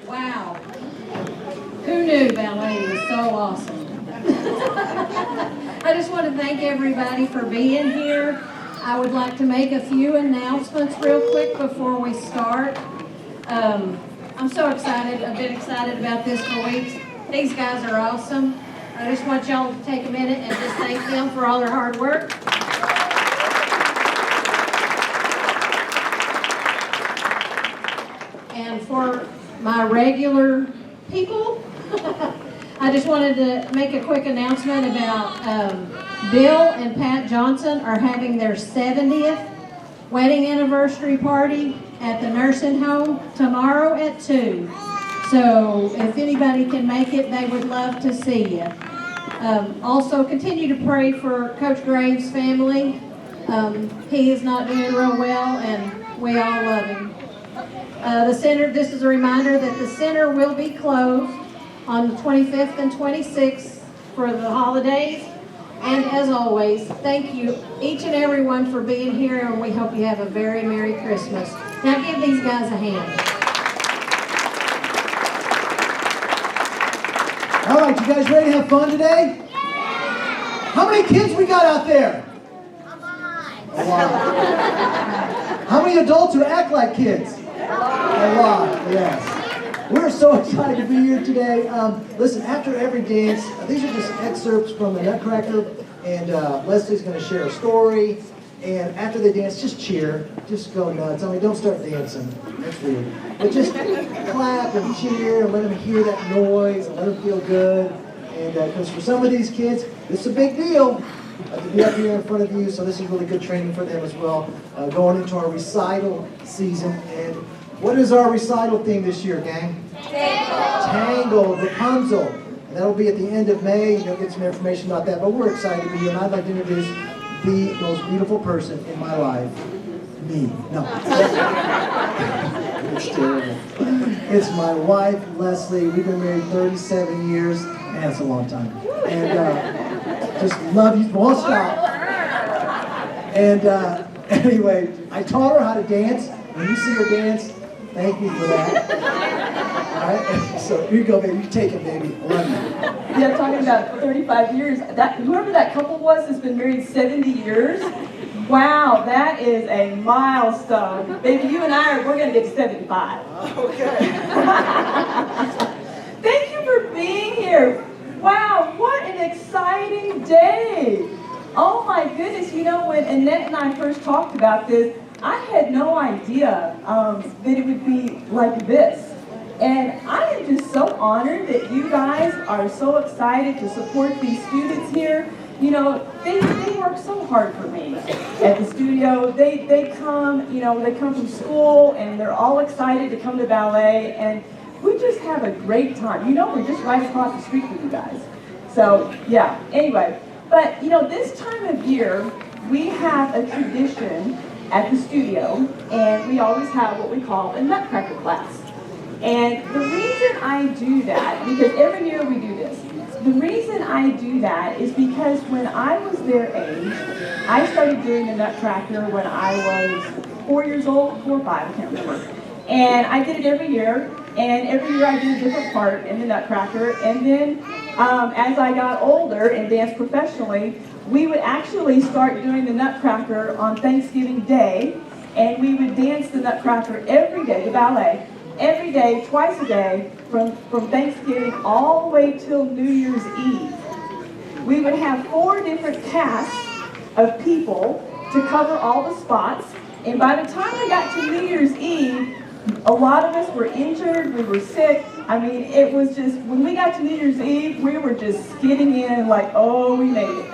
Wow. Who knew ballet was so awesome? I just want to thank everybody for being here. I would like to make a few announcements real quick before we start. I'm so excited. I've been excited about this for weeks. These guys are awesome. I just want y'all to take a minute and just thank them for all their hard work. And for my regular people, I just wanted to make a quick announcement about Bill and Pat Johnson are having their 70th wedding anniversary party at the nursing home tomorrow at 2. So if anybody can make it, they would love to see you. Also, continue to pray for Coach Graves' family. He is not doing real well, and we all love him. The center, this is a reminder that the center will be closed on the 25th and 26th for the holidays. And as always, thank you each and every one for being here, and we hope you have a very Merry Christmas. Now give these guys a hand. All right, you guys ready to have fun today? Yeah. How many kids we got out there? A lot. How many adults who act like kids? A lot, yes. We're so excited to be here today. Listen, after every dance, these are just excerpts from the Nutcracker, and Leslie's going to share a story. And after they dance, just cheer. Just go nuts. I mean, don't start dancing. That's weird. But just clap and cheer and let them hear that noise and let them feel good. And because for some of these kids, it's a big deal to be up here in front of you. So this is really good training for them as well. Going into our recital season. And what is our recital theme this year, gang? Tangled, Rapunzel. And that'll be at the end of May. You'll get some information about that. But we're excited to be here. And I'd like to introduce the most beautiful person in my life. Me. No. It's terrible. It's my wife, Leslie. We've been married 37 years. Man, that's a long time. And just love you. Won't stop. And anyway, I taught her how to dance. When you see her dance, thank you for that. All right? So here you go, baby. You take it, baby. I love you. Yeah, talking about 35 years. Whoever that couple was has been married 70 years. Wow, that is a milestone. Baby, you and we're going to get to 75. Okay. Thank you for being here. Wow, what an exciting day. Oh my goodness, you know, when Annette and I first talked about this, I had no idea that it would be like this. And I am just so honored that you guys are so excited to support these students here. You know, they work so hard for me at the studio. They come, you know, they come from school and they're all excited to come to ballet, and we just have a great time. You know, we're just right across the street from you guys. So, yeah, anyway. But, you know, this time of year, we have a tradition at the studio, and we always have what we call a Nutcracker class. And the reason I do that, because every year we do this, the reason I do that is because when I was their age, I started doing the Nutcracker when I was 4 years old, 4 or 5, I can't remember. And I did it every year, and every year I did a different part in the Nutcracker. And then as I got older and danced professionally, we would actually start doing the Nutcracker on Thanksgiving Day, and we would dance the Nutcracker every day, the ballet, every day, twice a day, from Thanksgiving all the way till New Year's Eve. We would have 4 different casts of people to cover all the spots, and by the time we got to New Year's Eve, a lot of us were injured, we were sick. I mean, it was just, when we got to New Year's Eve, we were just skidding in like, oh, we made it.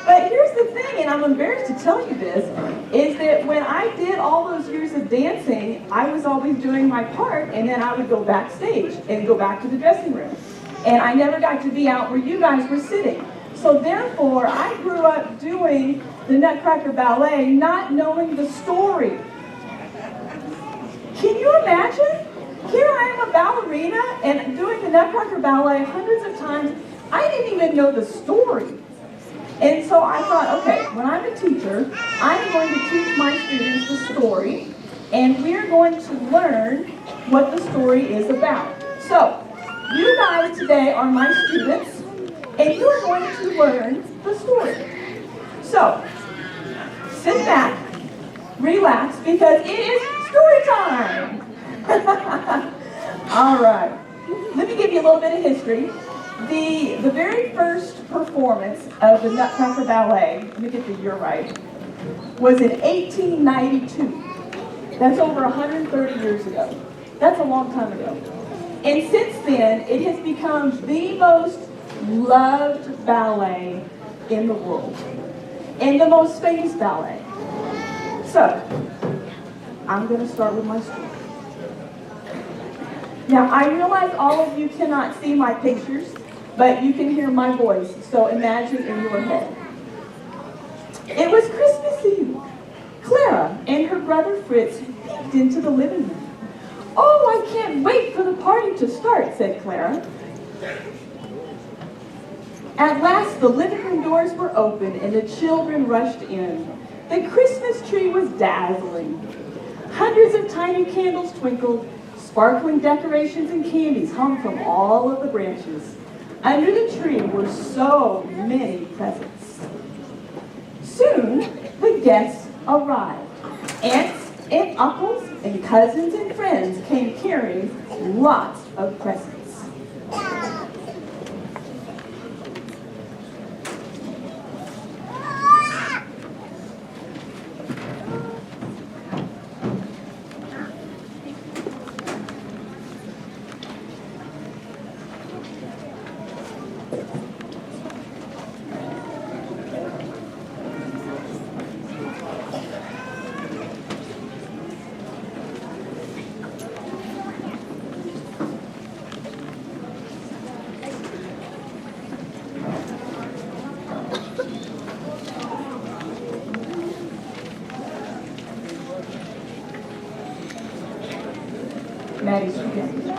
But here's the thing, and I'm embarrassed to tell you this, is that when I did all those years of dancing, I was always doing my part, and then I would go backstage and go back to the dressing room. And I never got to be out where you guys were sitting. So therefore, I grew up doing the Nutcracker Ballet, not knowing the story. Can you imagine? Here I am, a ballerina, and doing the Nutcracker Ballet hundreds of times. I didn't even know the story. And so I thought, okay, when I'm a teacher, I'm going to teach my students the story, and we're going to learn what the story is about. So, you guys today are my students, and you are going to learn the story. So, sit back, relax, because it is story time. All right. Let me give you a little bit of history. The very first performance of the Nutcracker Ballet, let me get the year right, was in 1892. That's over 130 years ago. That's a long time ago. And since then, it has become the most loved ballet in the world, and the most famous ballet. So, I'm going to start with my story. Now, I realize all of you cannot see my pictures, but you can hear my voice, so imagine in your head. It was Christmas Eve. Clara and her brother Fritz peeked into the living room. "Oh, I can't wait for the party to start," said Clara. At last, the living room doors were open and the children rushed in. The Christmas tree was dazzling. Hundreds of tiny candles twinkled. Sparkling decorations and candies hung from all of the branches. Under the tree were so many presents. Soon, the guests arrived. Aunts and uncles and cousins and friends came carrying lots of presents. Maddie's again.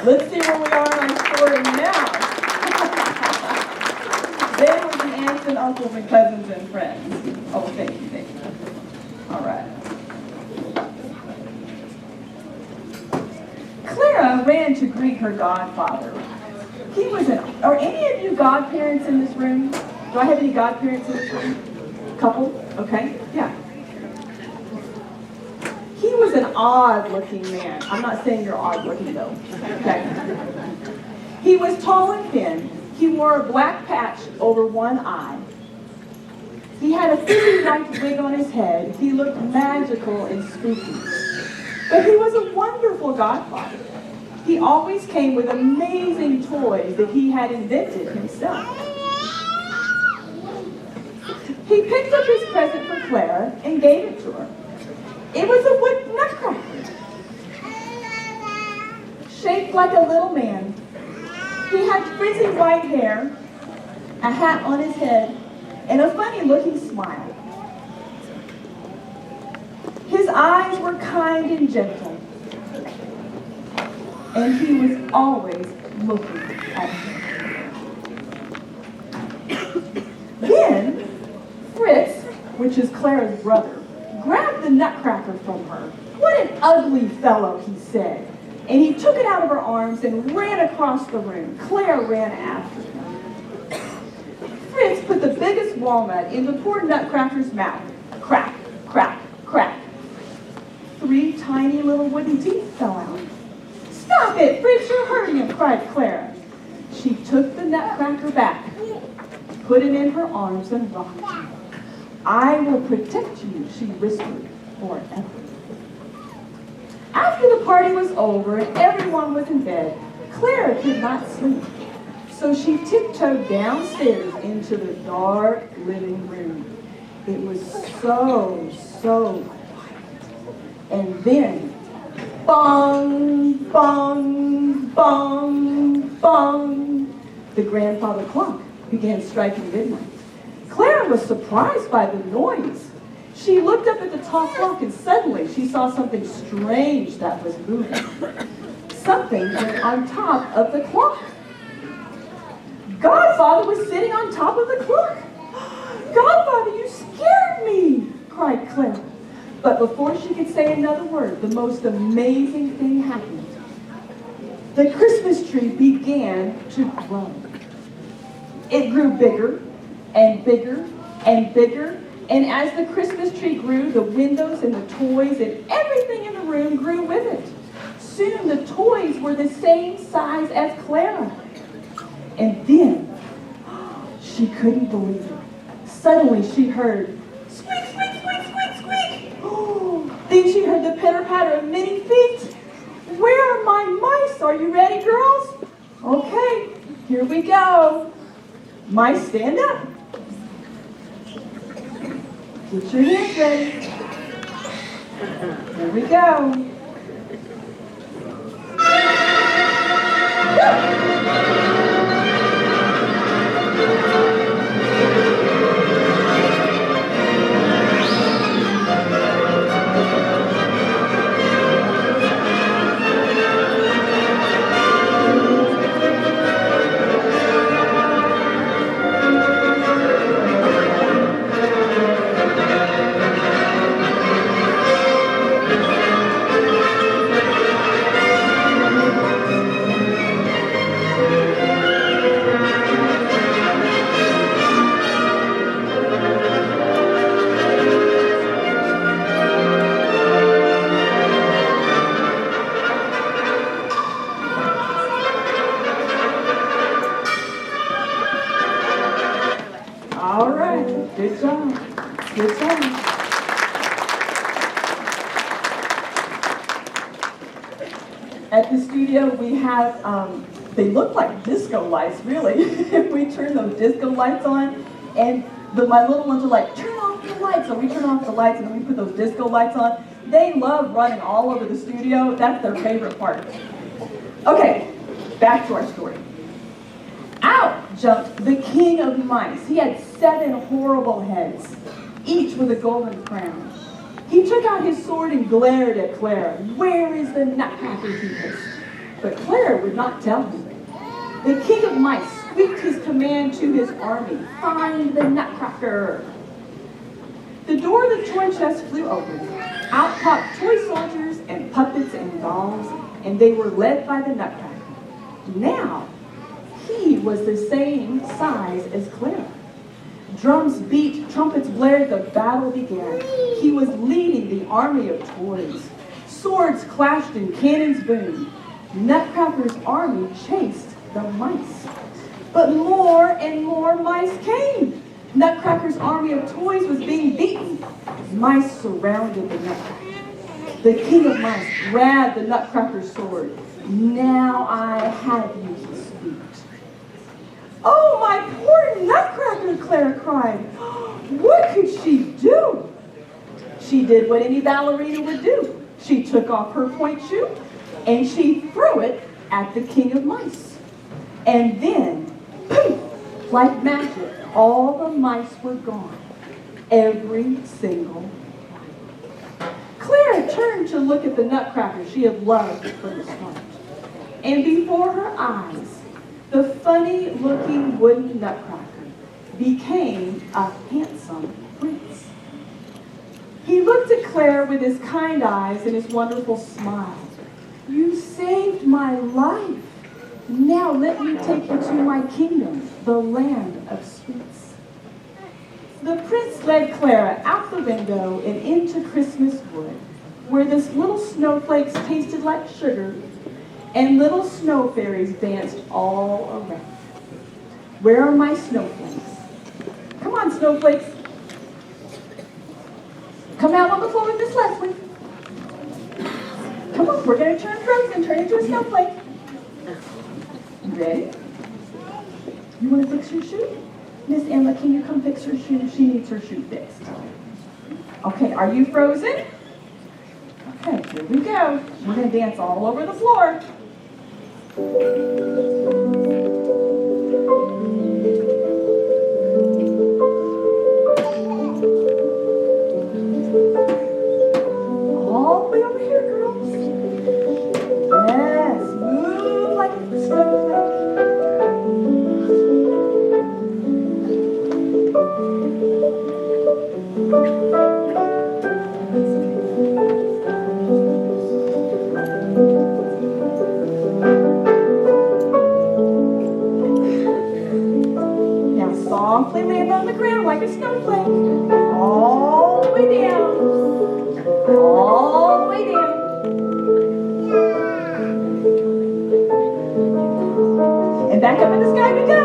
Let's see where we are in our story now. They were the aunts and uncles and cousins and friends. Oh, thank you, thank you. All right. Clara ran to greet her godfather. He was are any of you godparents in this room? Do I have any godparents in this room? Couple? Okay, yeah. He was an odd-looking man. I'm not saying you're odd-looking, though. Okay. He was tall and thin. He wore a black patch over one eye. He had a fizzy white wig on his head. He looked magical and spooky. But he was a wonderful godfather. He always came with amazing toys that he had invented himself. He picked up his present for Clara and gave it to her. It was a wood nutcracker, shaped like a little man. He had frizzy white hair, a hat on his head, and a funny-looking smile. His eyes were kind and gentle, and he was always looking at her. Then, Fritz, which is Clara's brother, grabbed the nutcracker from her. "What an ugly fellow," he said. And he took it out of her arms and ran across the room. Clara ran after him. Fritz put the biggest walnut in the poor nutcracker's mouth. Crack, crack, crack. 3 tiny little wooden teeth fell out. "Stop it, Fritz, you're hurting him," cried Clara. She took the nutcracker back, put it in her arms, and rocked him. "I will protect you," she whispered, "forever." After the party was over and everyone was in bed, Clara could not sleep. So she tiptoed downstairs into the dark living room. It was so quiet. And then, bong, bong, bong, bong, the grandfather clock began striking midnight. Clara was surprised by the noise. She looked up at the top clock and suddenly she saw something strange that was moving. Something was on top of the clock. Godfather was sitting on top of the clock. "Godfather, you scared me," cried Clara. But before she could say another word, the most amazing thing happened. The Christmas tree began to grow. It grew bigger and bigger and bigger. And as the Christmas tree grew, the windows and the toys and everything in the room grew with it. Soon the toys were the same size as Clara. And then, she couldn't believe it. Suddenly she heard, squeak, squeak, squeak, squeak, squeak. Then she heard the pitter-patter of many feet. "Where are my mice? Are you ready, girls?" "Okay, here we go." Mice, stand up. Get your hands ready. Here we go. At the studio, we have, they look like disco lights, really. We turn those disco lights on, and my little ones are like, turn off the lights. So we turn off the lights, and then we put those disco lights on. They love running all over the studio. That's their favorite part. Okay, back to our story. Out jumped the king of mice. He had 7 horrible heads, each with a golden crown. He took out his sword and glared at Clara. "Where is the nutcracker?" he hissed. But Clara would not tell him. The king of mice squeaked his command to his army, "Find the Nutcracker." The door of the toy chest flew open. Out popped toy soldiers and puppets and dolls, and they were led by the Nutcracker. Now, he was the same size as Clara. Drums beat, trumpets blared, the battle began. He was leading the army of toys. Swords clashed and cannons boomed. Nutcracker's army chased the mice. But more and more mice came. Nutcracker's army of toys was being beaten. Mice surrounded the Nutcracker. The king of mice grabbed the Nutcracker's sword. "Now I have you," he squeaked. "Oh, my poor Nutcracker," Clara cried. What could she do? She did what any ballerina would do. She took off her point shoe and she threw it at the king of mice. And then, poof, like magic, all the mice were gone. Every single one. Clara turned to look at the Nutcracker she had loved from the start. And before her eyes, the funny-looking wooden Nutcracker became a handsome prince. He looked at Claire with his kind eyes and his wonderful smile. "You saved my life. Now let me take you to my kingdom, the land of sweets." The prince led Clara out the window and into Christmas wood, where the little snowflakes tasted like sugar and little snow fairies danced all around. Where are my snowflakes? Come on, snowflakes. Come out on the floor with Miss Leslie. Come on, we're going to turn frozen, turn into a snowflake. You ready? You want to fix your shoe? Miss Emma, can you come fix her shoe? She needs her shoe fixed. Okay, are you frozen? Okay, here we go. We're going to dance all over the floor. All the way over here, girls. Yes, move like a snowflake. Now softly land on the ground like a snowflake. All the way down. All the way down. And back up in the sky we go.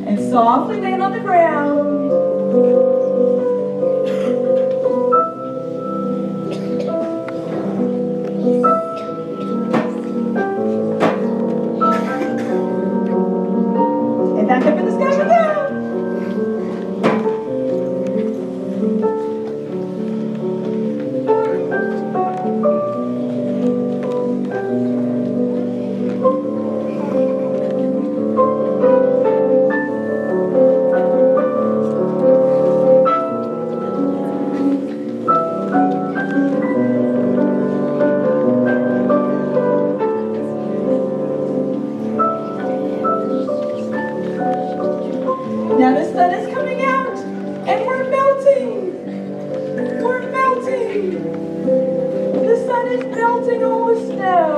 And softly land on the ground. And back up in the sky we go. Now the sun is coming out, and we're melting. We're melting. The sun is melting all the snow.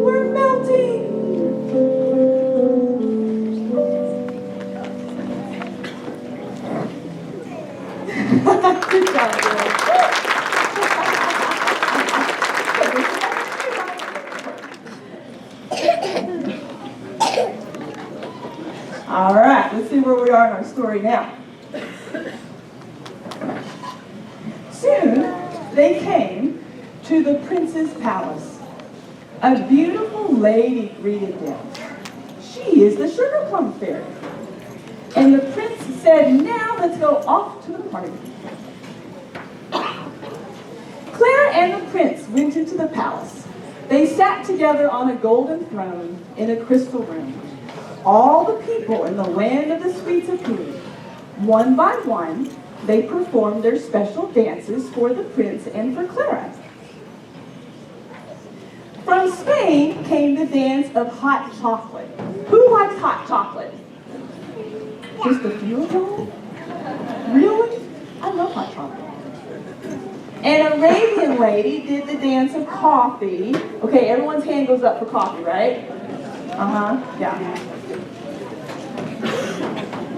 We're melting. Good job, girls. All right, let's see where we are in our story now. Soon, they came to the prince's palace. A beautiful lady greeted them. She is the sugar plum fairy. And the prince said, "Now let's go off to the party." Clara and the prince went into the palace. They sat together on a golden throne in a crystal room. All the people in the land of the sweets appeared. One by one, they performed their special dances for the prince and for Clara. From Spain came the dance of hot chocolate. Who likes hot chocolate? Just a few of y'all? Really? I love hot chocolate. An Arabian lady did the dance of coffee. Okay, everyone's hand goes up for coffee, right? Yeah.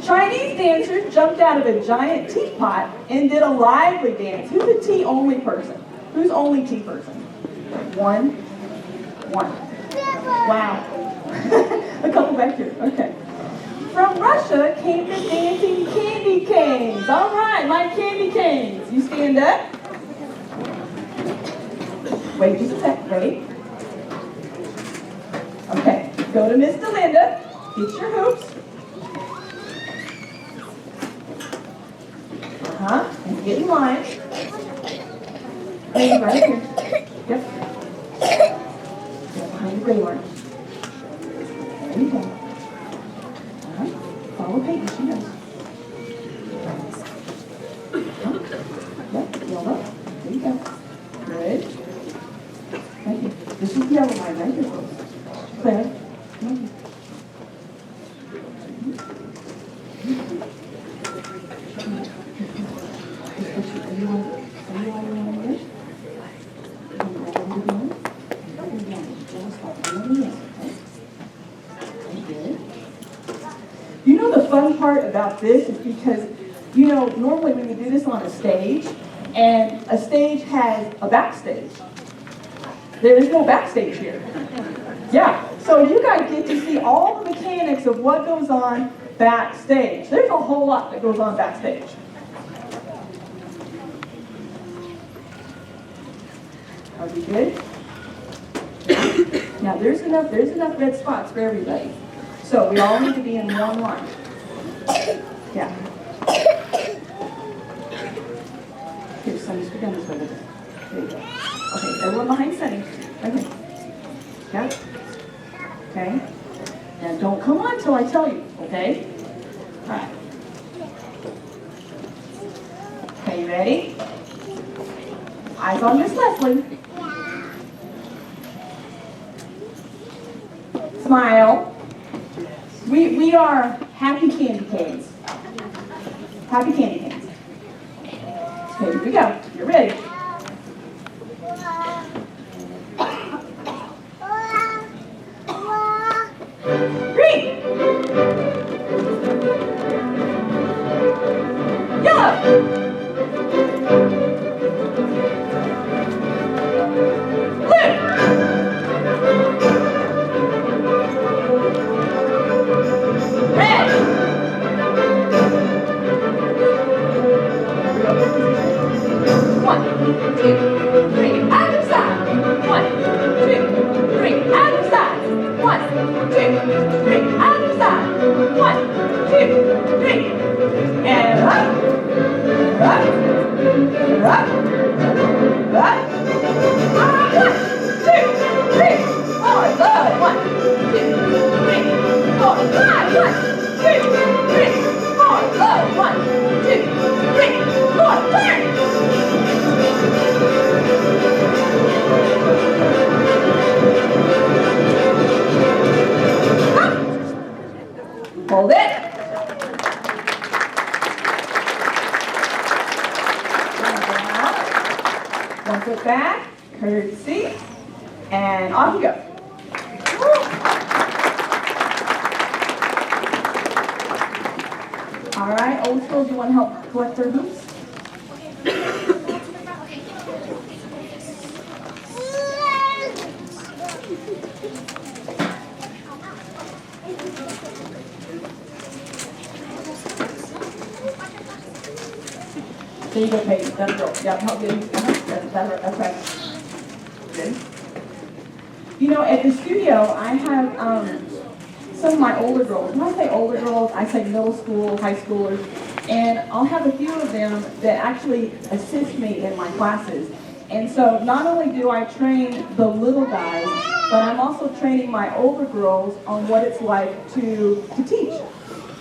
Chinese dancers jumped out of a giant teapot and did a lively dance. Who's a tea only person? Who's only tea person? One. Wow. A couple back here. Okay. From Russia came the dancing candy canes. All right, my candy canes. You stand up. Wait just a sec. Wait. Okay. Go to Miss Delinda. Get your hoops. And get in line. And right here. Yep. Behind the gray orange. There you go. Alright. Follow Peyton, she knows. Yep, yellow. There you go. Good. Thank you. This is the yellow line right here. Claire. Thank you. You know the fun part about this is because, you know, normally when you do this on a stage, and a stage has a backstage. There's no backstage here. Yeah, so you guys get to see all the mechanics of what goes on backstage. There's a whole lot that goes on backstage. Are we good? Now there's enough red spots for everybody. So we all need to be in one line. Yeah. Here, Sonny, just go down this way. There you go. Okay, everyone behind Sonny. Okay. Yeah. Okay. Now don't come on till I tell you, okay? All right. Okay, you ready? Eyes on Miss Leslie. Smile. We are happy candy canes. Happy candy canes. Okay, here we go. You're ready. Green. Yellow. Blue. Red. One, two, three, other side. 1, 2, 3, other side. 1, 2, 3, other side. 1, 2, 3. And up, up, up, up. 1, 2, 3, 4, low. 1, 2, 3, 4, 5. 1, 2, 3, 4, low. 1, 2, 3, 4, turn. Hold it. One foot back, curtsy, and off you go. Woo. All right, old school, do you want to help collect their hoops? There you go, Peyton. That's girl. Yeah, help me. That's right. Good. You know, at the studio, I have some of my older girls. When I say older girls, I say middle school, high schoolers, and I'll have a few of them that actually assist me in my classes. And so not only do I train the little guys, but I'm also training my older girls on what it's like to teach.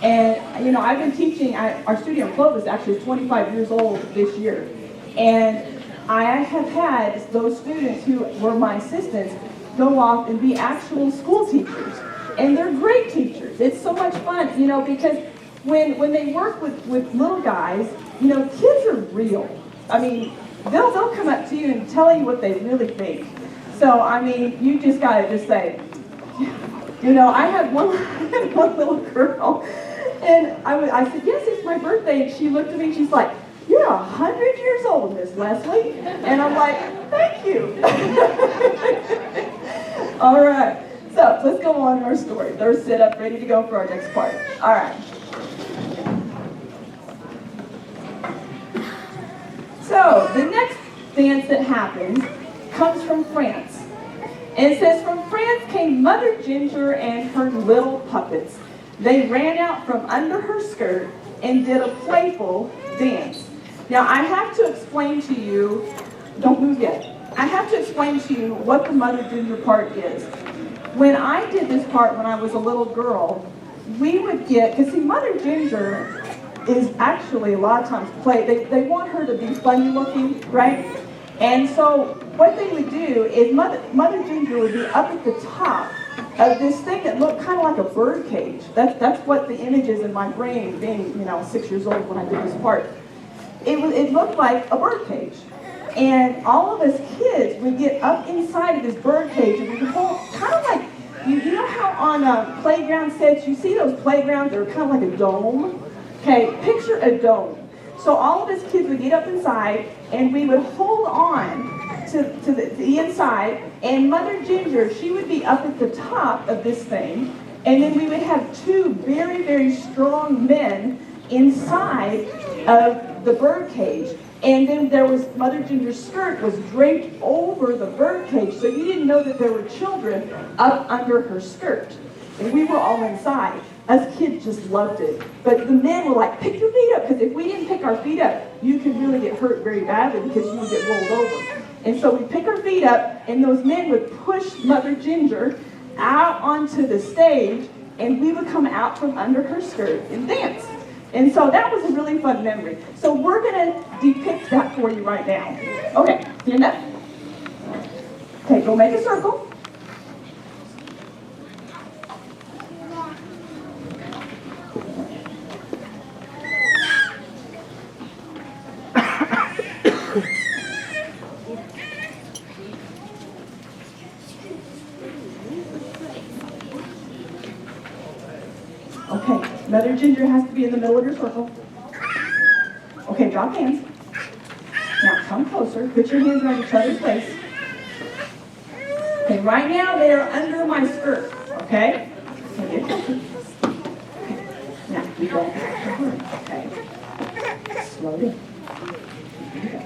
And you know, I've been teaching, our studio in Clovis actually is 25 years old this year. And I have had those students who were my assistants go off and be actual school teachers. And they're great teachers. It's so much fun, you know, because when they work with little guys, you know, kids are real. I mean, they'll come up to you and tell you what they really think. So, I mean, you just gotta just say, you know, I had one little girl, and I said, yes, it's my birthday, and she looked at me and she's like, you're 100 years old, Miss Leslie. And I'm like, thank you. All right, so let's go on to our story. They're set up, ready to go for our next part. All right. So, the next dance that happens comes from France. And it says, from France came Mother Ginger and her little puppets. They ran out from under her skirt and did a playful dance. Now, I have to explain to you, don't move yet. I have to explain to you what the Mother Ginger part is. When I did this part when I was a little girl, we would get, because see, Mother Ginger is actually a lot of times they want her to be funny looking, right? And so what they would do is Mother Ginger would be up at the top of this thing that looked kind of like a bird cage. That's what the image is in my brain, being 6 years old when I did this part. It looked like a bird cage. And all of us kids would get up inside of this bird cage and we'd hold, kind of like, you know how on playground sets, you see those playgrounds that are kind of like a dome? Okay, picture a dome. So all of us kids would get up inside and we would hold on to the inside, and Mother Ginger, she would be up at the top of this thing, and then we would have two very, very strong men inside of the bird cage. And then there was, Mother Ginger's skirt was draped over the bird cage, so you didn't know that there were children up under her skirt. And we were all inside. Us kids just loved it. But the men were like, pick your feet up, because if we didn't pick our feet up, you could really get hurt very badly because you would get rolled over. And so we'd pick our feet up, and those men would push Mother Ginger out onto the stage, and we would come out from under her skirt and dance. And so that was a really fun memory. So we're going to depict that for you right now. Okay, stand up. Okay, go make a circle. Okay, Mother Ginger has to be in the middle of your circle. Okay, drop hands. Now come closer. Put your hands around each other's waist. Okay, right now they are under my skirt. Okay? So get closer. Okay. Now we don't have to hurry. Okay? Slow down. Here we go.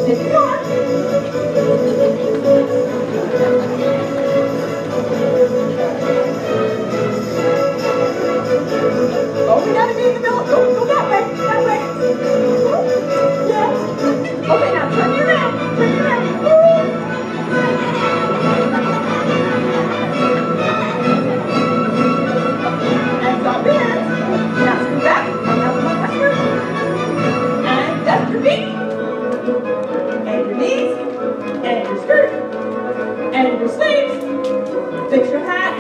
Take it on. Oh, we gotta be in the middle. Go that way. That way. Yeah. Okay, now turn you around. Turn you around. And stop your hands. Now scoot back. And now come on, skirt. And dust your feet. And your knees. And your skirt. And your sleeves. Fix your hat.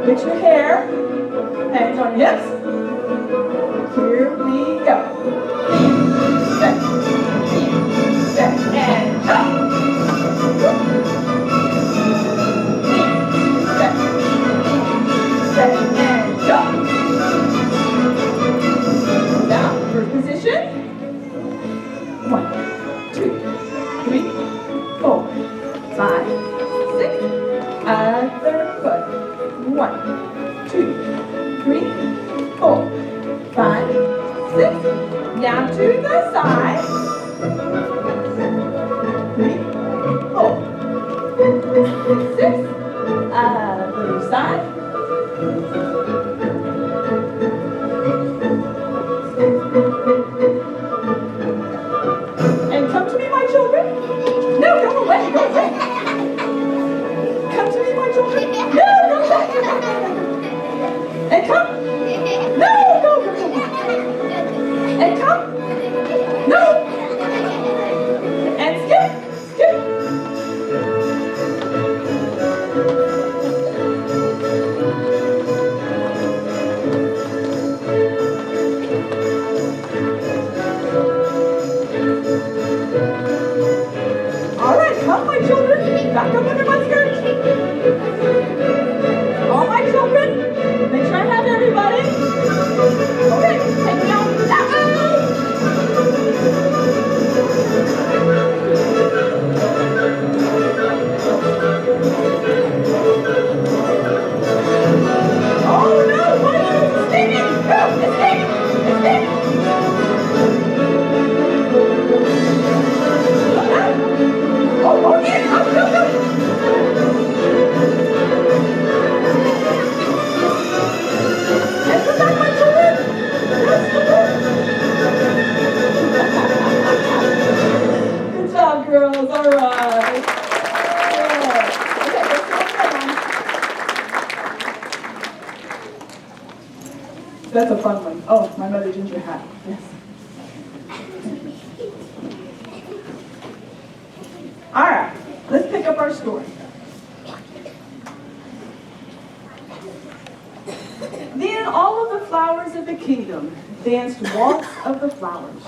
Fix your hair. Hands on your hips. Here we go. Step, step, and jump. Step, step, and jump. Now, first position. 1, 2, 3, 4, 5, 6. Other foot. 1, 2, 3, 4, 5, 6. Now to the side. 3, 4, 6. Other side. That's a fun one. Oh, my Mother Ginger hat. Yes. All right, let's pick up our story. Then all of the flowers of the kingdom danced waltz of the flowers.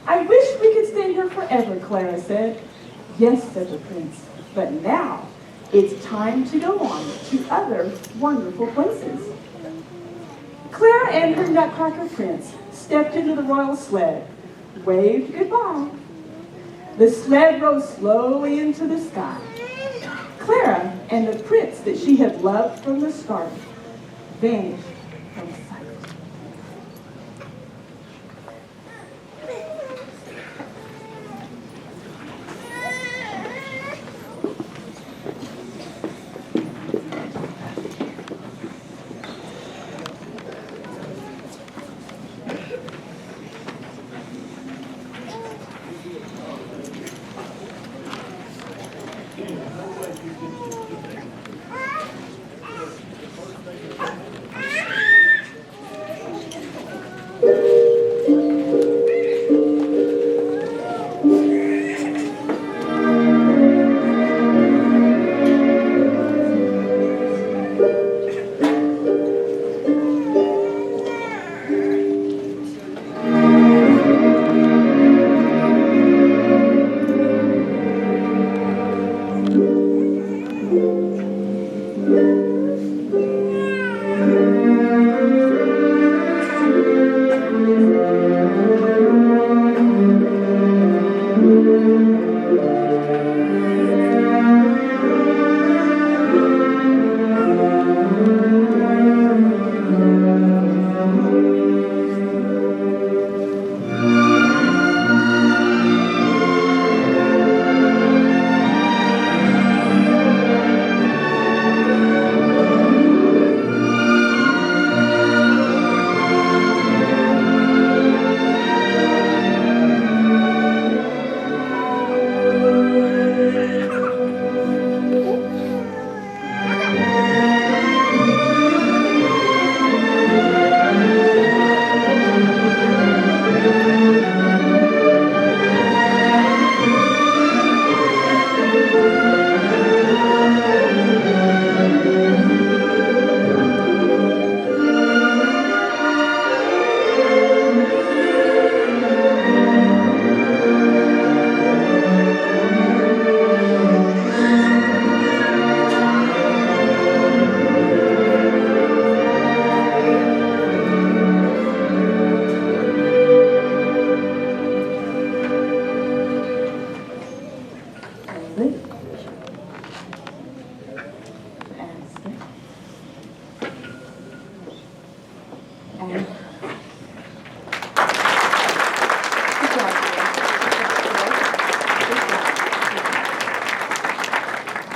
I wish we could stay here forever, Clara said. Yes, said the prince, but now it's time to go on to other wonderful places. Clara and her Nutcracker prince stepped into the royal sled, waved goodbye. The sled rose slowly into the sky. Clara and the prince that she had loved from the start vanished from sight.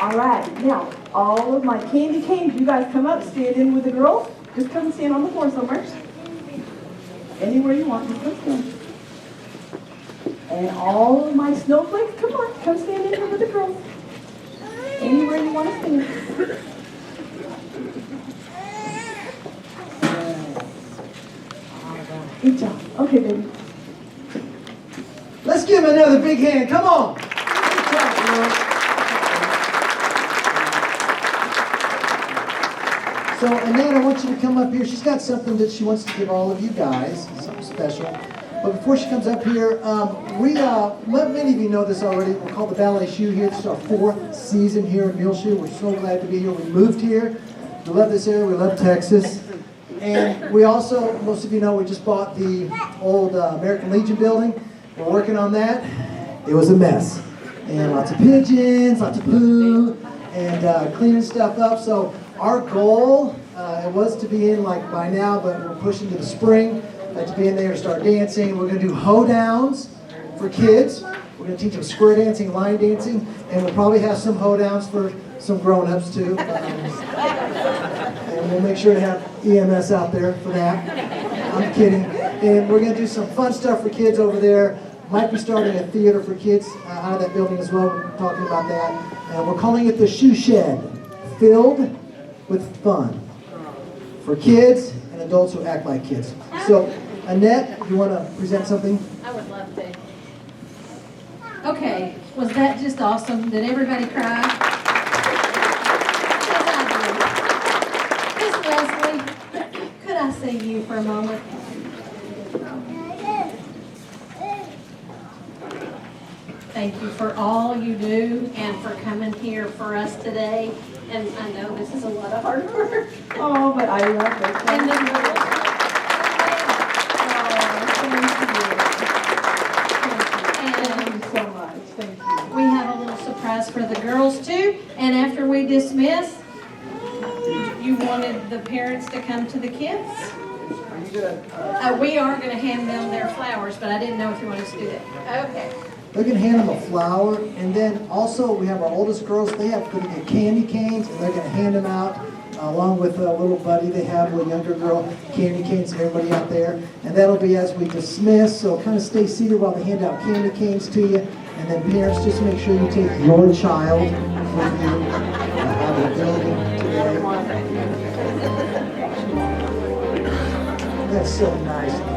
All right, now, all of my candy canes, you guys come up, stand in with the girls. Just come and stand on the floor somewhere. Anywhere you want, just come stand. And all of my snowflakes, come on, come stand in here with the girls. Anywhere you want to stand. Good job. Okay, baby. Let's give him another big hand. Come on. Good job, girls. So, Annette, I want you to come up here. She's got something that she wants to give all of you guys, something special. But before she comes up here, many of you know this already. We're called the Ballet Shoe here. This is our 4th season here in Muleshoe. We're so glad to be here. We moved here. We love this area. We love Texas. And we also, most of you know, we just bought the old American Legion building. We're working on that. It was a mess. And lots of pigeons, lots of poo, and cleaning stuff up. So our goal, it was to be in like by now, but we're pushing to the spring to be in there and start dancing. We're going to do hoedowns for kids. We're going to teach them square dancing, line dancing, and we'll probably have some hoedowns for some grown-ups too. And we'll make sure to have EMS out there for that. I'm kidding. And we're going to do some fun stuff for kids over there. Might be starting a theater for kids out of that building as well. We're talking about that. And we're calling it the Shoe Shed, filled with fun for kids and adults who act like kids. So, Annette, you want to present something? I would love to. Okay, was that just awesome? Did everybody cry? Miss Leslie, could I see you for a moment? Thank you for all you do and for coming here for us today. And I know this is a lot of hard work. Oh, but I love it. And the girls. Thank you so much. Thank you. We have a little surprise for the girls too. And after we dismiss, you wanted the parents to come to the kids? We are going to hand them their flowers, but I didn't know if you wanted us to do that. Okay. They're going to hand them a flower, and then also we have our oldest girls. They have going to get candy canes, and they're going to hand them out along with a little buddy they have, a little younger girl, candy canes for everybody out there. And that'll be as we dismiss, so kind of stay seated while they hand out candy canes to you. And then parents, just make sure you take your child with you. Have a building today. That's so nice.